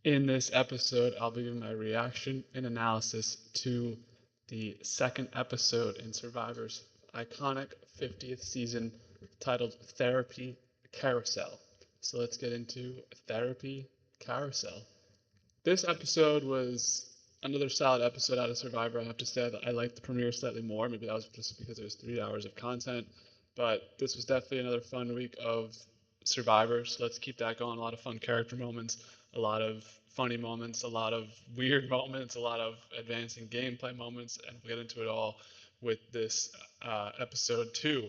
In this episode, I'll be giving my reaction and analysis to the second episode in Survivor's iconic 50th season titled Therapy Carousel. So let's get into Therapy Carousel. This episode was another solid episode out of Survivor. I have to say that I liked the premiere slightly more. Maybe that was just because it was 3 hours of content. But this was definitely another fun week of Survivor. So let's keep that going. A lot of fun character moments, a lot of funny moments, a lot of weird moments, a lot of advancing gameplay moments, and we'll get into it all with this episode two.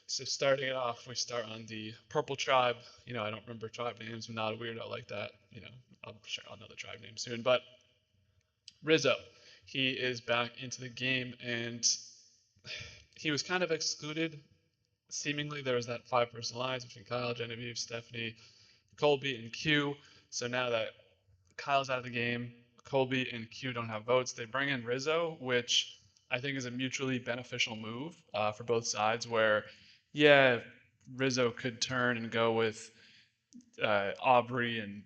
So starting it off, we start on the Purple Tribe. I don't remember tribe names. I'm not a weirdo like that. I'm sure I'll know the tribe name soon. But Rizzo, he is back into the game, and he was kind of excluded. Seemingly, there was that five-person alliance between Kyle, Genevieve, Stephanie, Colby, and Q. So now that Kyle's out of the game, Colby and Q don't have votes. They bring in Rizzo, which I think is a mutually beneficial move for both sides. Where, yeah, Rizzo could turn and go with Aubrey and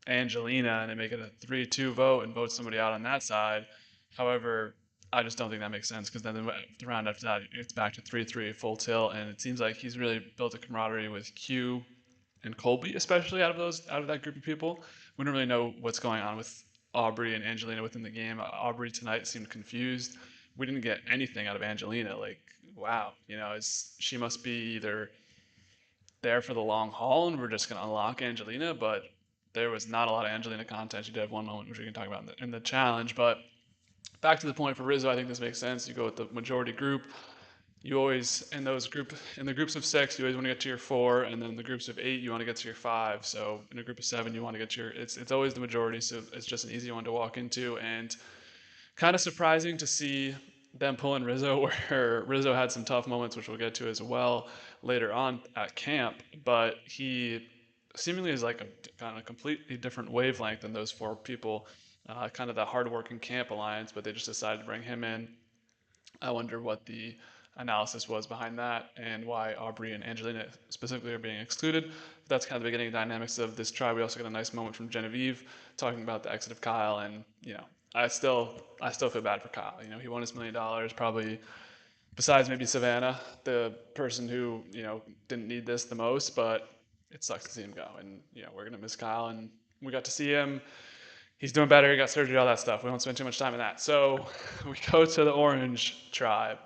Angelina and make it a 3-2 vote and vote somebody out on that side. However, I just don't think that makes sense because then the round after that, it's back to 3-3 full tilt, and it seems like he's really built a camaraderie with Q and Colby, especially out of that group of people. We don't really know what's going on with Aubrey and Angelina within the game. Aubrey tonight seemed confused. We didn't get anything out of Angelina. Like, wow, she must be either there for the long haul and we're just going to unlock Angelina, but there was not a lot of Angelina content. She did have one moment, which we can talk about in the challenge. But back to the point for Rizzo, I think this makes sense. You go with the majority group. You always in the groups of six, you always want to get to your four, and then the groups of eight, you want to get to your five. So in a group of seven, you want to get to your. It's always the majority, so it's just an easy one to walk into, and kind of surprising to see them pulling Rizzo, where Rizzo had some tough moments, which we'll get to as well later on at camp. But he seemingly is like a kind of completely different wavelength than those four people, kind of the hardworking camp alliance. But they just decided to bring him in. I wonder what the analysis was behind that and why Aubrey and Angelina specifically are being excluded. That's kind of the beginning dynamics of this tribe. We also get a nice moment from Genevieve talking about the exit of Kyle, and I still feel bad for Kyle. He won his $1 million, probably besides maybe Savannah, the person who didn't need this the most, but it sucks to see him go, and we're gonna miss Kyle, and we got to see him. He's doing better. He got surgery, all that stuff. We won't spend too much time on that. So we go to the Orange Tribe,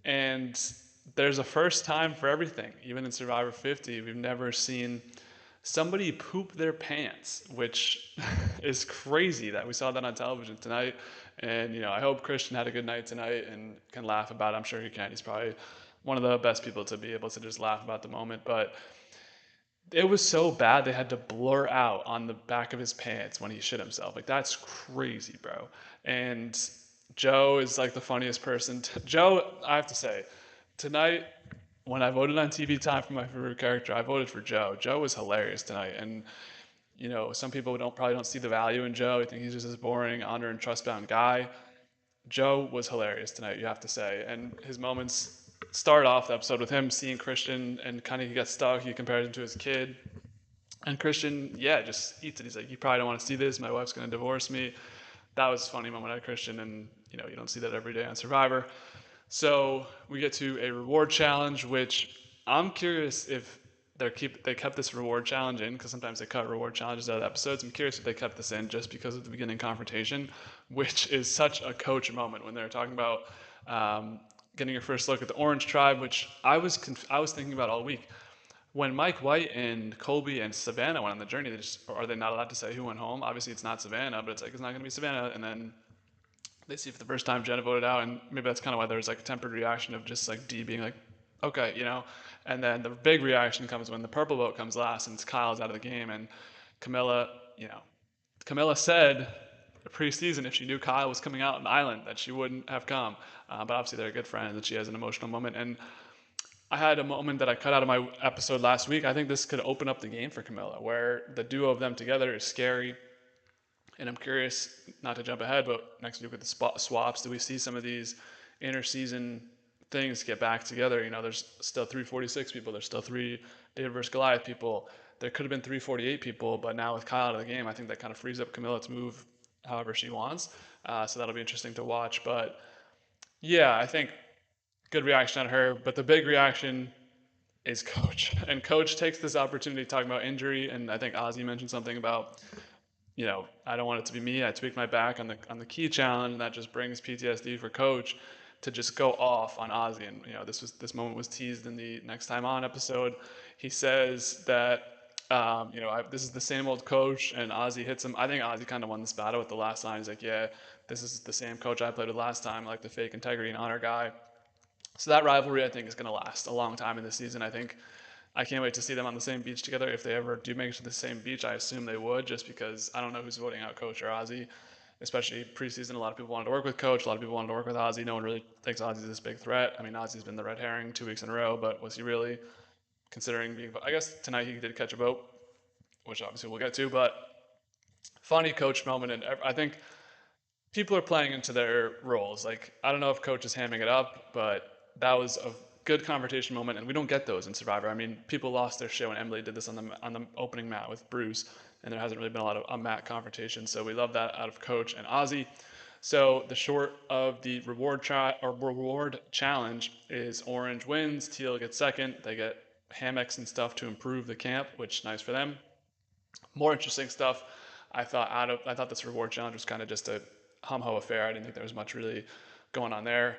and there's a first time for everything. Even in Survivor 50, we've never seen somebody poop their pants, which is crazy that we saw that on television tonight. And I hope Christian had a good night tonight and can laugh about it. I'm sure he can. He's probably one of the best people to be able to just laugh about the moment. But it was so bad they had to blur out on the back of his pants when he shit himself. Like, that's crazy, bro. And Joe is like the funniest person. Joe, I have to say, tonight when I voted on TV Time for my favorite character, I voted for Joe. Joe was hilarious tonight, and some people probably don't see the value in Joe. I think he's just this boring, honor and trust bound guy. Joe was hilarious tonight, you have to say, and his moments start off the episode with him seeing Christian and kind of he gets stuck. He compares him to his kid, and Christian, yeah, just eats it. He's like, "You probably don't want to see this. My wife's gonna divorce me." That was a funny moment out of Christian, and you don't see that every day on Survivor. So we get to a reward challenge, which I'm curious if they kept this reward challenge in, because sometimes they cut reward challenges out of episodes. I'm curious if they kept this in just because of the beginning confrontation, which is such a coach moment when they're talking about getting your first look at the Orange Tribe, which I was thinking about all week. When Mike White and Colby and Savannah went on the journey, are they not allowed to say who went home? Obviously, it's not Savannah, but it's like it's not going to be Savannah, and then they see for the first time Jenna voted out, and maybe that's kind of why there's like a tempered reaction of just like D being like, okay, and then the big reaction comes when the purple vote comes last and Kyle's out of the game, and Camilla, Camilla said preseason if she knew Kyle was coming out on the island that she wouldn't have come, but obviously they're good friends and she has an emotional moment, and I had a moment that I cut out of my episode last week. I think this could open up the game for Camilla, where the duo of them together is scary. And I'm curious, not to jump ahead, but next week with the swaps, do we see some of these interseason things get back together? There's still 346 people. There's still three David versus Goliath people. there could have been 348 people, but now with Kyle out of the game, I think that kind of frees up Camilla to move however she wants. So that'll be interesting to watch. But yeah, I think good reaction on her. But the big reaction is Coach. And Coach takes this opportunity talking about injury. And I think Ozzy mentioned something about, I don't want it to be me. I tweaked my back on the key challenge, and that just brings PTSD for Coach to just go off on Ozzy. And this moment was teased in the Next Time On episode. He says that this is the same old Coach, and Ozzy hits him. I think Ozzy kind of won this battle with the last line. He's like, yeah, this is the same Coach I played with last time, like the fake integrity and honor guy. So that rivalry, I think, is going to last a long time in this season. I can't wait to see them on the same beach together. If they ever do make it to the same beach, I assume they would, just because I don't know who's voting out Coach or Ozzy. Especially preseason, a lot of people wanted to work with Coach. A lot of people wanted to work with Ozzy. No one really thinks Ozzy's this big threat. I mean, Ozzy's been the red herring 2 weeks in a row, but was he really considering being? I guess tonight he did catch a vote, which obviously we'll get to. But funny Coach moment, and I think people are playing into their roles. Like, I don't know if Coach is hamming it up, but that was a good confrontation moment, and we don't get those in Survivor. I mean, people lost their shit when Emily did this on the opening mat with Bruce, and there hasn't really been a lot of mat confrontation. So we love that out of Coach and Ozzy. So the short of the reward challenge is Orange wins, Teal gets second. They get hammocks and stuff to improve the camp, which is nice for them. More interesting stuff. I thought this reward challenge was kind of just a hum ho affair. I didn't think there was much really going on there.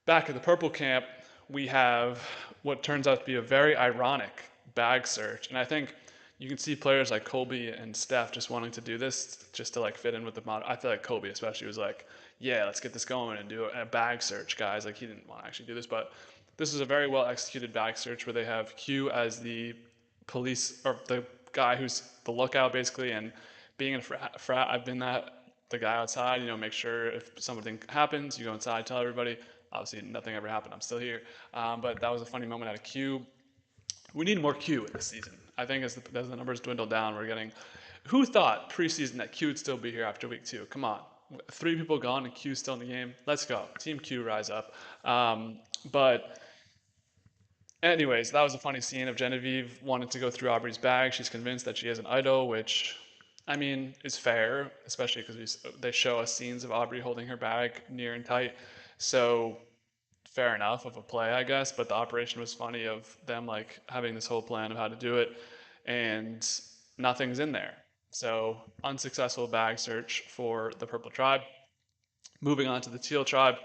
Back at the purple camp, we have what turns out to be a very ironic bag search, and I think you can see players like Colby and Steph just wanting to do this just to like fit in with the model. I feel like Colby especially was like, yeah, let's get this going and do a bag search, guys. Like, he didn't want to actually do this, but this is a very well executed bag search where they have Q as the police, or the guy who's the lookout basically, and being in a frat, I've been the guy outside, make sure if something happens, you go inside, tell everybody. Obviously, nothing ever happened. I'm still here. But that was a funny moment out of Q. We need more Q in this season. I think as the numbers dwindle down, we're getting. Who thought preseason that Q would still be here after week 2? Come on. 3 people gone and Q's still in the game. Let's go. Team Q, rise up. But anyways, that was a funny scene of Genevieve wanting to go through Aubrey's bag. She's convinced that she has an idol, which, I mean, is fair, especially because they show us scenes of Aubrey holding her bag near and tight. So fair enough of a play, I guess. But the operation was funny of them like having this whole plan of how to do it, and nothing's in there. So unsuccessful bag search for the Purple Tribe. Moving on to the Teal Tribe,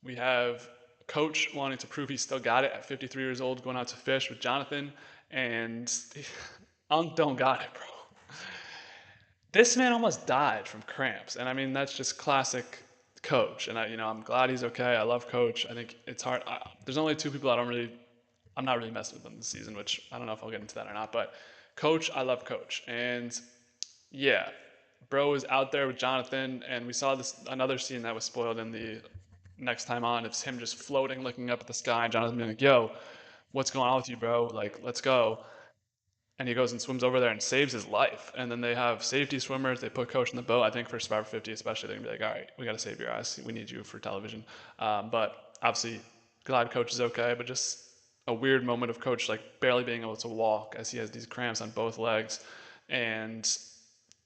we have Coach wanting to prove he still got it at 53 years old, going out to fish with Jonathan, and Unk don't got it, bro. This man almost died from cramps, and I mean that's just classic Coach. And I'm glad he's okay. I love Coach. I think it's hard. There's only 2 people I'm not really messing with them this season, which I don't know if I'll get into that or not. But Coach, I love Coach, and yeah, bro is out there with Jonathan, and we saw another scene that was spoiled in the Next Time On. It's him just floating, looking up at the sky, and Jonathan being like, "Yo, what's going on with you, bro? Like, let's go." And he goes and swims over there and saves his life. And then they have safety swimmers. They put Coach in the boat. I think for Survivor 50 especially, they're going to be like, all right, we got to save your ass. We need you for television. But obviously, glad Coach is okay. But just a weird moment of Coach like barely being able to walk as he has these cramps on both legs. And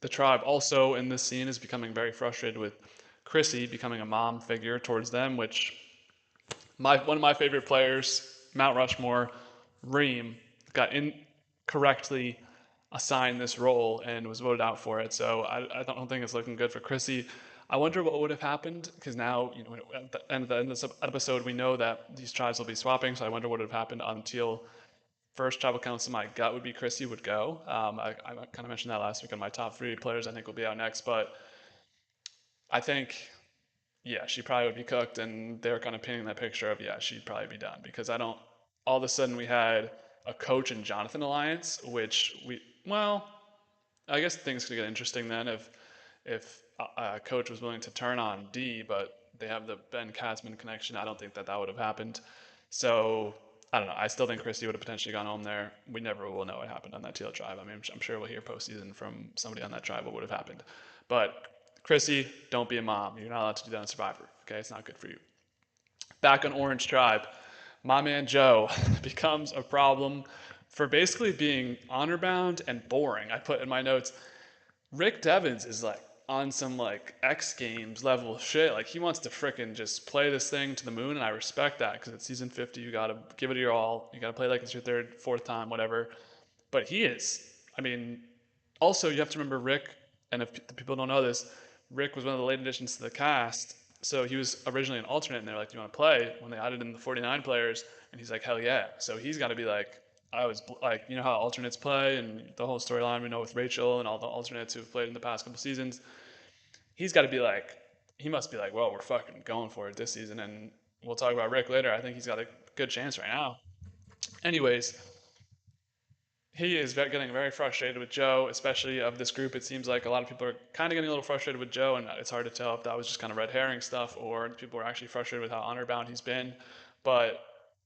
the tribe also in this scene is becoming very frustrated with Chrissy becoming a mom figure towards them, which one of my favorite players, Mount Rushmore, Reem, got incorrectly assigned this role and was voted out for it. So I don't think it's looking good for Chrissy. I wonder what would have happened, because now, at the end of this episode, we know that these tribes will be swapping. So I wonder what would have happened until first tribal council. My gut would be Chrissy would go. I kind of mentioned that last week on my top 3 players I think will be out next, but I think, yeah, she probably would be cooked, and they're kind of painting that picture of, yeah, she'd probably be done, because I don't. All of a sudden, we had a Coach and Jonathan alliance, which well, I guess things could get interesting then if Coach was willing to turn on D, but they have the Ben Katzman connection. I don't think that would have happened. So I don't know. I still think Christy would have potentially gone home there. We never will know what happened on that Teal tribe. I mean, I'm sure we'll hear postseason from somebody on that tribe what would have happened. But Chrissy, don't be a mom. You're not allowed to do that on Survivor. Okay, it's not good for you. Back on Orange Tribe, my man Joe becomes a problem for basically being honor bound and boring. I put in my notes, Rick Devens is like on some like X Games level shit. Like he wants to fricking just play this thing to the moon, and I respect that because it's season 50. You gotta give it your all. You gotta play like it's your third, fourth time, whatever. But he is. I mean, also you have to remember Rick, and if the people don't know this, Rick was one of the late additions to the cast. So he was originally an alternate, and they're like, "Do you want to play?" When they added in the 49 players, and he's like, "Hell yeah!" So he's got to be like, I was like, you know how alternates play, and the whole storyline we know with Rachel and all the alternates who've played in the past couple seasons. He's got to be like, he must be like, well, we're fucking going for it this season, and we'll talk about Rick later. I think he's got a good chance right now. Anyways, he is getting very frustrated with Joe, especially of this group. It seems like a lot of people are kind of getting a little frustrated with Joe, and it's hard to tell if that was just kind of red herring stuff or people were actually frustrated with how honor bound he's been. But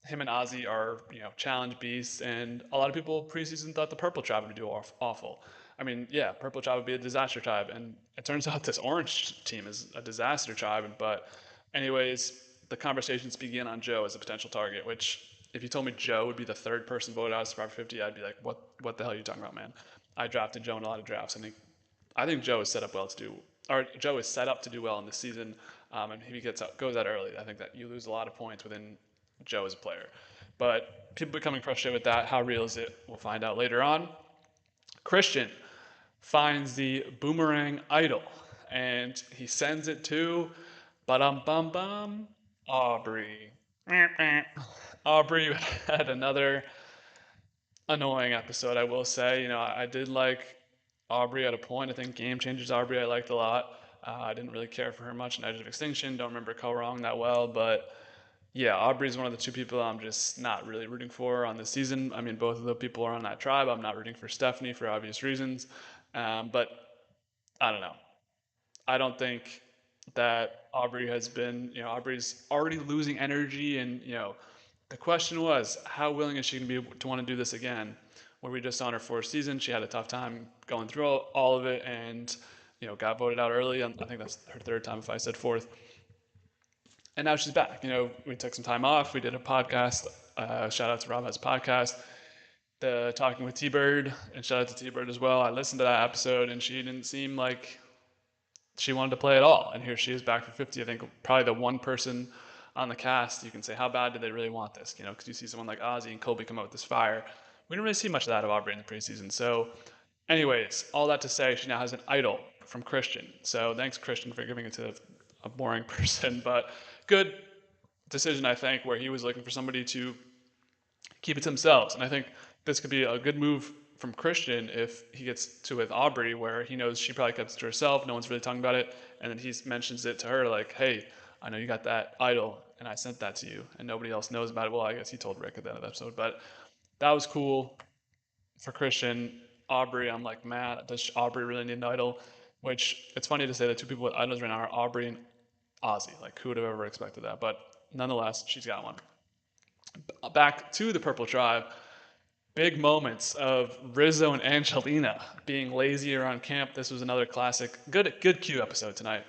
him and Ozzy are, challenge beasts, and a lot of people preseason thought the Purple Tribe would do awful. I mean, yeah, Purple Tribe would be a disaster tribe, and it turns out this Orange team is a disaster tribe. But, anyways, the conversations begin on Joe as a potential target, which if you told me Joe would be the third person voted out of Survivor 50, I'd be like, what the hell are you talking about, man? I drafted Joe in a lot of drafts. I think Joe is set up well to do, or Joe is set up to do well in this season. And if he goes out early, I think that you lose a lot of points within Joe as a player. But people becoming frustrated with that. How real is it? We'll find out later on. Christian finds the boomerang idol, and he sends it to, bum bum bum, Aubrey. Aubrey had another annoying episode, I will say. I did like Aubrey at a point. I think Game Changers Aubrey I liked a lot. I didn't really care for her much in Edge of Extinction. Don't remember Ko Wrong that well, but yeah, Aubrey's one of the two people I'm just not really rooting for on this season. I mean, both of the people are on that tribe. I'm not rooting for Stephanie for obvious reasons, but I don't know. I don't think that Aubrey has been, Aubrey's already losing energy, and the question was, how willing is she going to be to want to do this again? Where we just saw in her fourth season, she had a tough time going through all of it, and got voted out early. I think that's her third time, if I said fourth. And now she's back. We took some time off. We did a podcast. Shout out to Rob has a podcast. The Talking with T Bird, and shout out to T Bird as well. I listened to that episode, and she didn't seem like she wanted to play at all. And here she is back for 50. I think probably the one person on the cast you can say, how bad did they really want this? Because you see someone like Ozzy and Colby come out with this fire. We didn't really see much of that of Aubrey in the preseason. So, anyways, all that to say, she now has an idol from Christian. So thanks, Christian, for giving it to a boring person. But good decision, I think, where he was looking for somebody to keep it to themselves. And I think this could be a good move from Christian if he gets to with Aubrey, where he knows she probably kept it to herself, no one's really talking about it, and then he mentions it to her like, hey, I know you got that idol, and I sent that to you, and nobody else knows about it. Well, I guess he told Rick at the end of the episode, but that was cool for Christian. Aubrey, I'm like, man, does Aubrey really need an idol? Which, it's funny to say the two people with idols right now are Aubrey and Ozzy. Like, who would have ever expected that? But nonetheless, she's got one. Back to the Purple Tribe, big moments of Rizzo and Angelina being lazy around camp. This was another classic, good Q episode tonight.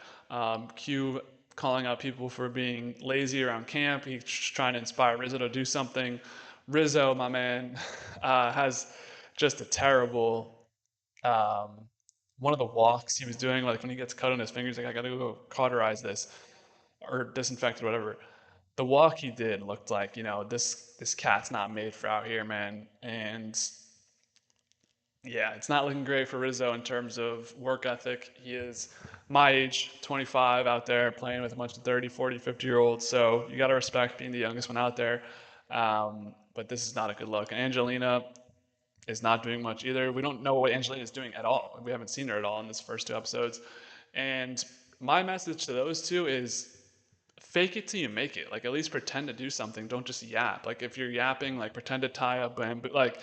Q calling out people for being lazy around camp. He's trying to inspire Rizzo to do something. Rizzo, my man, has just a terrible one of the walks he was doing, like when he gets cut on his fingers, like I gotta go cauterize this or disinfect it, whatever. The walk he did looked like, this cat's not made for out here, man. And yeah, it's not looking great for Rizzo in terms of work ethic. He is my age, 25, out there playing with a bunch of 30, 40, 50-year-olds. So you got to respect being the youngest one out there. But this is not a good look. And Angelina is not doing much either. We don't know what Angelina is doing at all. We haven't seen her at all in this first two episodes. And my message to those two is fake it till you make it. Like, at least pretend to do something. Don't just yap. Like, if you're yapping, like pretend to tie up bamboo. Like,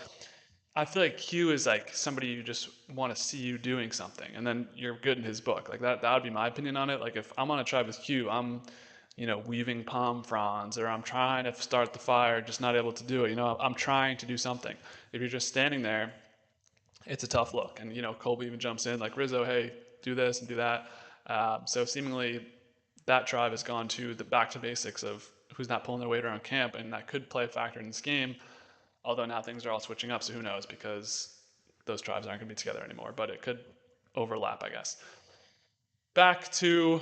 I feel like Q is like somebody you just want to see you doing something, and then you're good in his book. Like that would be my opinion on it. Like, if I'm on a tribe with Q, I'm, weaving palm fronds, or I'm trying to start the fire, just not able to do it. I'm trying to do something. If you're just standing there, it's a tough look. And Colby even jumps in like, Rizzo, hey, do this and do that. So seemingly that tribe has gone to the back to basics of who's not pulling their weight around camp, and that could play a factor in this game. Although now things are all switching up, so who knows, because those tribes aren't going to be together anymore. But it could overlap, I guess. Back to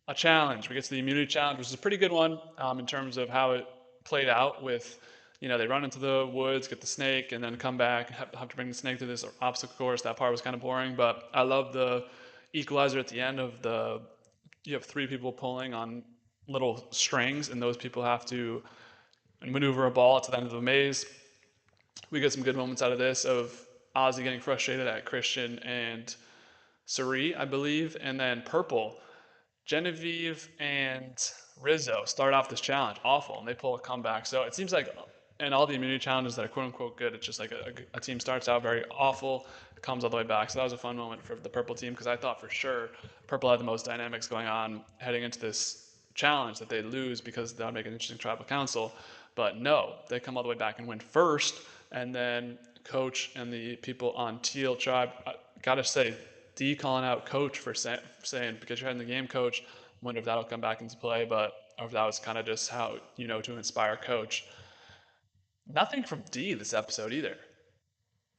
a challenge. We get to the immunity challenge, which is a pretty good one in terms of how it played out with, they run into the woods, get the snake, and then come back, have to bring the snake to this obstacle course. That part was kind of boring, but I love the equalizer at the end of you have three people pulling on little strings, and those people have to maneuver a ball to the end of the maze. We get some good moments out of this of Ozzy getting frustrated at Christian and Suri, I believe, and then Purple. Genevieve and Rizzo start off this challenge awful, and they pull a comeback. So it seems like in all the immunity challenges that are quote unquote good, it's just like a team starts out very awful, comes all the way back. So that was a fun moment for the purple team because I thought for sure purple had the most dynamics going on heading into this challenge that they lose because that would make an interesting tribal council. But no, they come all the way back and win first, and then coach and the people on teal tribe, I gotta say, D calling out coach for saying because you're in the game, coach. Wonder if that'll come back into play, but or if that was kind of just how to inspire coach. Nothing from D this episode either.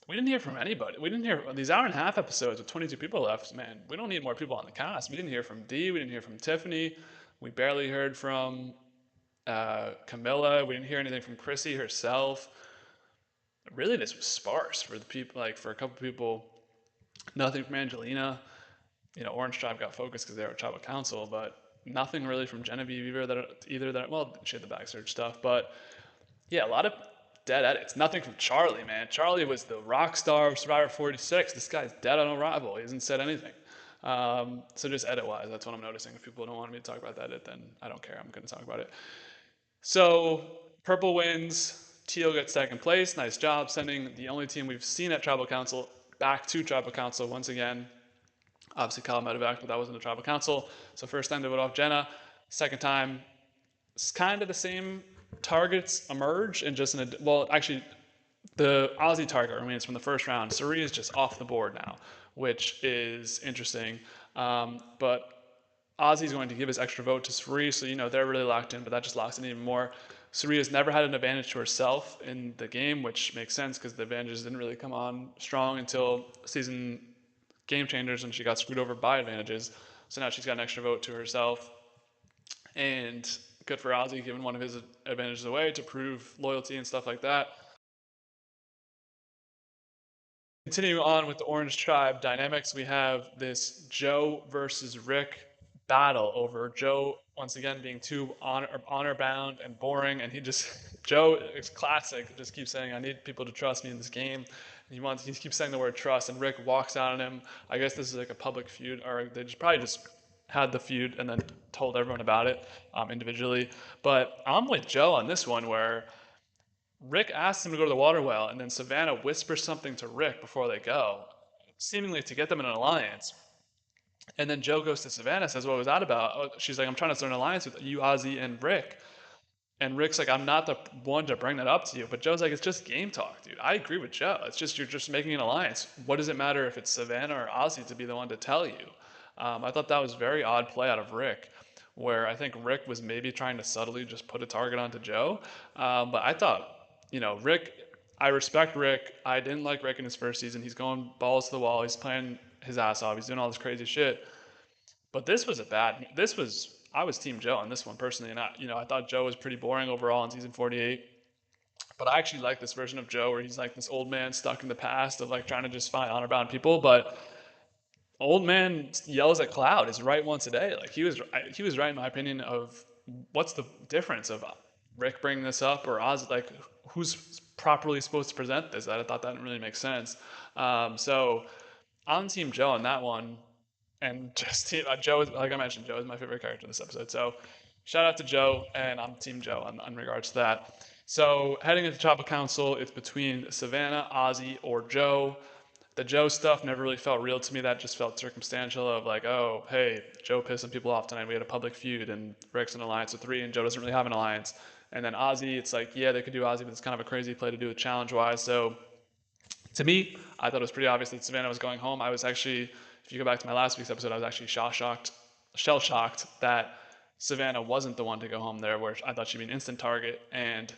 We didn't hear from anybody. We didn't hear these hour and a half episodes with 22 people left. Man, we don't need more people on the cast. We didn't hear from D. We didn't hear from Tiffany. We barely heard from Camilla. We didn't hear anything from Chrissy herself. Really, this was sparse for the people. Like for a couple people, nothing from Angelina. Orange Tribe got focused because they were tribal council, but nothing really from Genevieve either. Well, she had the back search stuff, but yeah, a lot of dead edits. Nothing from Charlie, man. Charlie was the rock star of Survivor 46. This guy's dead on arrival. He hasn't said anything. So just edit wise, that's what I'm noticing. If people don't want me to talk about that edit, then I don't care. I'm going to talk about it. So Purple wins. Teal gets second place. Nice job sending the only team we've seen at Tribal Council back to Tribal Council once again. Obviously, Kyle medevac, but that wasn't a Tribal Council. So first time they vote off Jenna. Second time, it's kind of the same targets emerge and just actually the Aussie target remains from the first round. Suri is just off the board now, which is interesting. But Ozzy's going to give his extra vote to Suri, so they're really locked in, but that just locks in even more. Suri has never had an advantage to herself in the game, which makes sense because the advantages didn't really come on strong until season Game Changers, and she got screwed over by advantages. So now she's got an extra vote to herself. And good for Ozzy giving one of his advantages away to prove loyalty and stuff like that. Continuing on with the Orange Tribe dynamics, we have this Joe versus Rick battle over Joe once again being too honor bound and boring, and Joe is classic. Just keeps saying, "I need people to trust me in this game." And he keeps saying the word trust, and Rick walks out on him. I guess this is like a public feud, or they probably just had the feud and then told everyone about it individually. But I'm with Joe on this one where Rick asks him to go to the water well, and then Savannah whispers something to Rick before they go, seemingly to get them in an alliance. And then Joe goes to Savannah, says, "What was that about?" Oh, she's like, "I'm trying to start an alliance with you, Ozzy, and Rick." And Rick's like, "I'm not the one to bring that up to you." But Joe's like, "It's just game talk, dude. I agree with Joe. It's just you're just making an alliance. What does it matter if it's Savannah or Ozzy to be the one to tell you?" I thought that was a very odd play out of Rick, where I think Rick was maybe trying to subtly just put a target onto Joe. But I thought, Rick, I respect Rick. I didn't like Rick in his first season. He's going balls to the wall. He's playing his ass off. He's doing all this crazy shit. But I was Team Joe on this one personally, and I thought Joe was pretty boring overall in season 48. But I actually like this version of Joe where he's like this old man stuck in the past of like trying to just find honor bound people. But old man yells at cloud is right once a day. Like he was right in my opinion of what's the difference of Rick bringing this up or Oz, like who's properly supposed to present this. I thought that didn't really make sense. So I'm Team Joe on that one. And just Joe is, like I mentioned, Joe is my favorite character in this episode. So shout out to Joe, and I'm Team Joe on regards to that. So heading into Tribal Council, it's between Savannah, Ozzy, or Joe. The Joe stuff never really felt real to me. That just felt circumstantial of like, oh, hey, Joe pissed some people off tonight. We had a public feud, and Rick's an alliance with three, and Joe doesn't really have an alliance. And then Ozzy, it's like, yeah, they could do Ozzy, but it's kind of a crazy play to do it challenge-wise. So to me, I thought it was pretty obvious that Savannah was going home. I was actually, if you go back to my last week's episode, I was actually shell shocked that Savannah wasn't the one to go home there, where I thought she'd be an instant target. And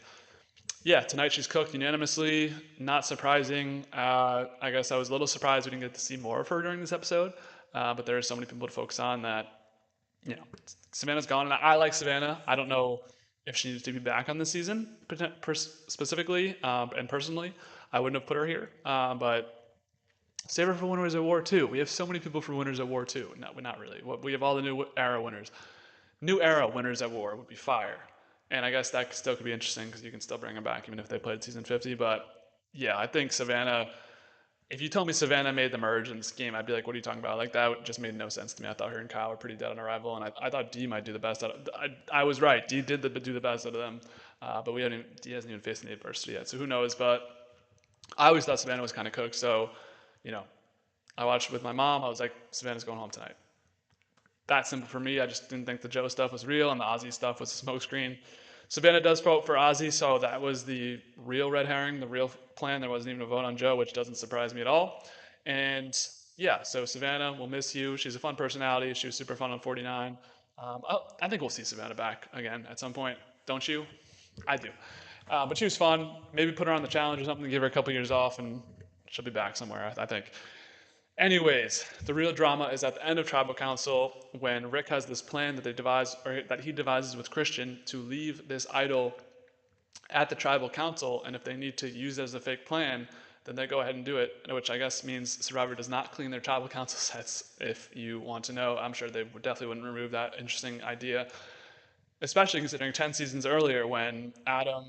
yeah, tonight she's cooked unanimously. Not surprising. I guess I was a little surprised we didn't get to see more of her during this episode. But there are so many people to focus on that, you know, Savannah's gone. And I like Savannah. I don't know if she needs to be back on this season specifically and personally. I wouldn't have put her here. But save her for Winners at War 2. We have so many people for Winners at War 2. No, not really. We have all the new era winners. New era winners at War would be fire. And I guess that still could be interesting because you can still bring them back even if they played season 50. But yeah, I think Savannah. If you told me Savannah made the merge in this game, I'd be like, "What are you talking about?" Like that just made no sense to me. I thought her and Kyle were pretty dead on arrival, and I thought D might do the best. I was right. D did do the best out of them, but D hasn't even faced any adversity yet, so who knows? But I always thought Savannah was kind of cooked. So, you know, I watched it with my mom. I was like, Savannah's going home tonight. That simple for me. I just didn't think the Joe stuff was real and the Ozzy stuff was a smokescreen. Savannah does vote for Ozzy, so that was the real red herring, the real plan. There wasn't even a vote on Joe, which doesn't surprise me at all. And yeah, so Savannah, we'll miss you. She's a fun personality. She was super fun on 49. I think we'll see Savannah back again at some point. Don't you? I do. But she was fun. Maybe put her on the challenge or something, give her a couple years off, and she'll be back somewhere, I think. Anyways, the real drama is at the end of Tribal Council when Rick has this plan that they devise or that he devises with Christian to leave this idol at the Tribal Council, and if they need to use it as a fake plan, then they go ahead and do it, which I guess means Survivor does not clean their Tribal Council sets. If you want to know, I'm sure they definitely wouldn't remove that interesting idea, especially considering 10 seasons earlier when Adam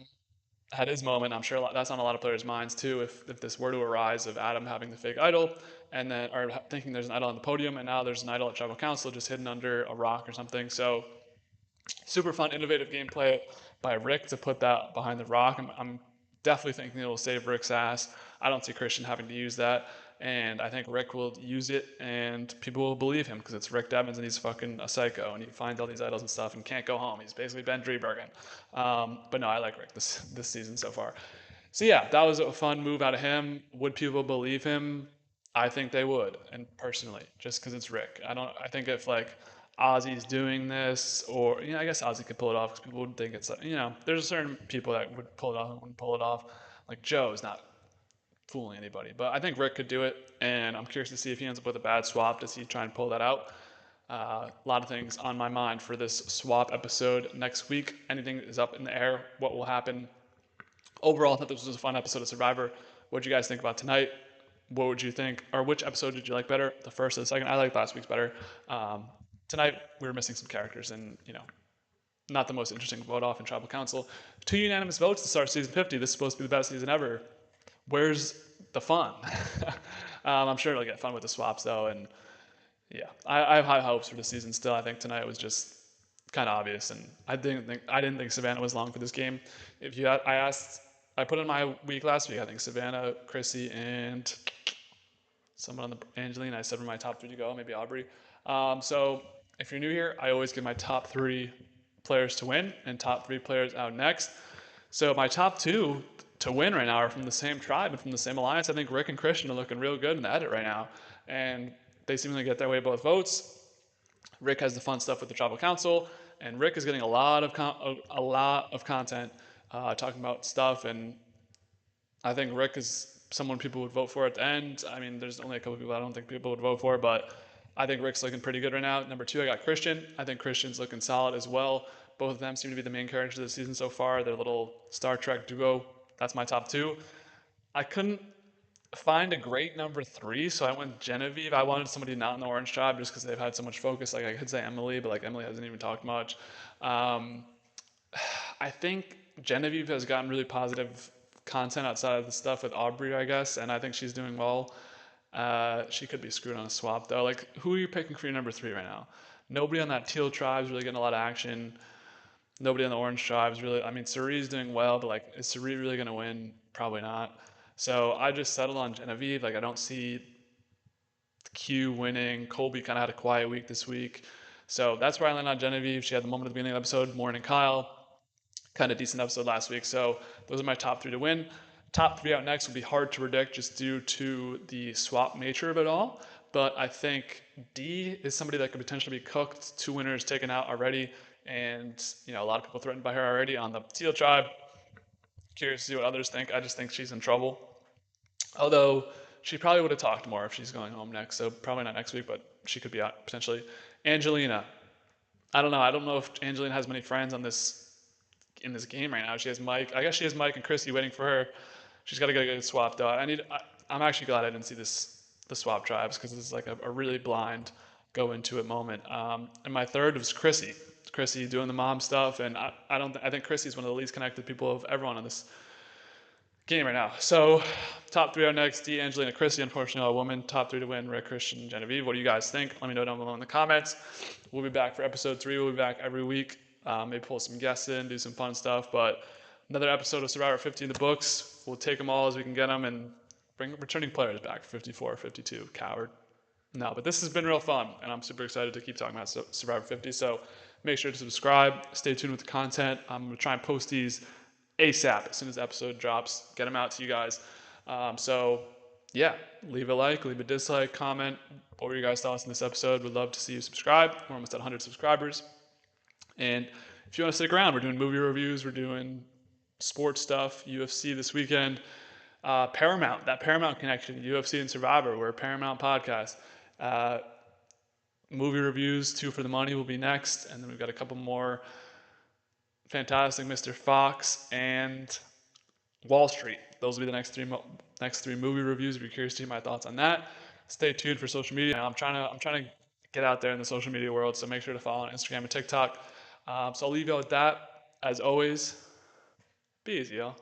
had his moment. I'm sure that's on a lot of players' minds too. If this were to arise of Adam having the fake idol, and then or thinking there's an idol on the podium, and now there's an idol at Tribal Council just hidden under a rock or something. So super fun, innovative gameplay by Rick to put that behind the rock. I'm definitely thinking it'll save Rick's ass. I don't see Christian having to use that. And I think Rick will use it, and people will believe him because it's Rick Devens, and he's fucking a psycho, and he finds all these idols and stuff, and can't go home. He's basically Ben Driebergen. But no, I like Rick this season so far. So yeah, that was a fun move out of him. Would people believe him? I think they would, and personally, just because it's Rick. I don't. I think if like Ozzy's doing this, or I guess Ozzy could pull it off because people would think it's there's certain people that would pull it off and wouldn't pull it off. Like Joe's not fooling anybody, but I think Rick could do it, and I'm curious to see if he ends up with a bad swap. Does he try and pull that out? A lot of things on my mind for this swap episode next week. Anything is up in the air. What will happen? Overall, I thought this was a fun episode of Survivor. What did you guys think about tonight? What would you think, or which episode did you like better? The first or the second? I liked last week's better. Um, Tonight we were missing some characters, and not the most interesting vote off in Tribal Council. 2 unanimous votes to start season 50. This is supposed to be the best season ever. Where's the fun? I'm sure it'll get fun with the swaps though, and yeah, I have high hopes for the season still. I think tonight was just kind of obvious, and I didn't think Savannah was long for this game. If you, I asked, I put in my week last week. I think Savannah, Chrissy, and someone on the Angelina. I said were my top three to go. Maybe Aubrey. So if you're new here, I always give my top three players to win and top three players out next. So my top two to win right now are from the same tribe and from the same alliance. I think Rick and Christian are looking real good in the edit right now, and they seemingly get their way both votes. Rick has the fun stuff with the tribal council, and Rick is getting a lot of content talking about stuff. And I think Rick is someone people would vote for at the end. I mean, there's only a couple people I don't think people would vote for, but I think Rick's looking pretty good right now. Number two, I got Christian. I think Christian's looking solid as well. Both of them seem to be the main characters of the season so far. Their little Star Trek duo. That's my top two. I couldn't find a great number three, so I went Genevieve. I wanted somebody not in the Orange Tribe just because they've had so much focus. Like I could say Emily, but like Emily hasn't even talked much. Um, I think Genevieve has gotten really positive content outside of the stuff with Aubrey, I guess, and I think she's doing well. She could be screwed on a swap though. Like, who are you picking for your number three right now? Nobody on that teal tribe is really getting a lot of action. Nobody on the orange tribe is really. I mean, Cerie's doing well, but like, is Cerie really gonna win? Probably not. So I just settled on Genevieve. Like, I don't see Q winning. Colby kind of had a quiet week this week. So that's where I landed on Genevieve. She had the moment at the beginning of the episode. Morning Kyle, kind of decent episode last week. So those are my top three to win. Top three out next will be hard to predict just due to the swap nature of it all. But I think D is somebody that could potentially be cooked. Two winners taken out already, and a lot of people threatened by her already on the Teal tribe. Curious to see what others think. I just think she's in trouble. Although she probably would have talked more if she's going home next. So probably not next week, but she could be out potentially. Angelina. I don't know. I don't know if Angelina has many friends on this in this game right now. She has Mike. I guess she has Mike and Chrissy waiting for her. She's got to get swapped out. I'm actually glad I didn't see the swap tribes because this is like a really blind go into it moment. And my third was Chrissy. Chrissy doing the mom stuff, and I think Chrissy's one of the least connected people of everyone on this game right now. So, top three are next: D, Angelina, Chrissy. Unfortunately, a woman. Top three to win: Rick, Christian, Genevieve. What do you guys think? Let me know down below in the comments. We'll be back for episode 3. We'll be back every week. Maybe pull some guests in, do some fun stuff. But another episode of Survivor 50 in the books. We'll take them all as we can get them and bring returning players back. 54, 52. Coward. No, but this has been real fun, and I'm super excited to keep talking about Survivor 50. So make sure to subscribe. Stay tuned with the content. I'm going to try and post these ASAP as soon as the episode drops. Get them out to you guys. So, yeah, leave a like, leave a dislike, comment. What were your guys' thoughts on this episode? Would love to see you subscribe. We're almost at 100 subscribers. And if you want to stick around, we're doing movie reviews, we're doing sports stuff, UFC this weekend. Paramount, that Paramount connection, UFC and Survivor, we're a Paramount podcast. Movie reviews, 2 for the Money will be next, and then we've got a couple more. Fantastic Mr. Fox and Wall Street. Those will be the next three movie reviews. If you're curious to hear my thoughts on that, stay tuned for social media. I'm trying to get out there in the social media world, so make sure to follow on Instagram and TikTok. So I'll leave you with that. As always, be easy, y'all.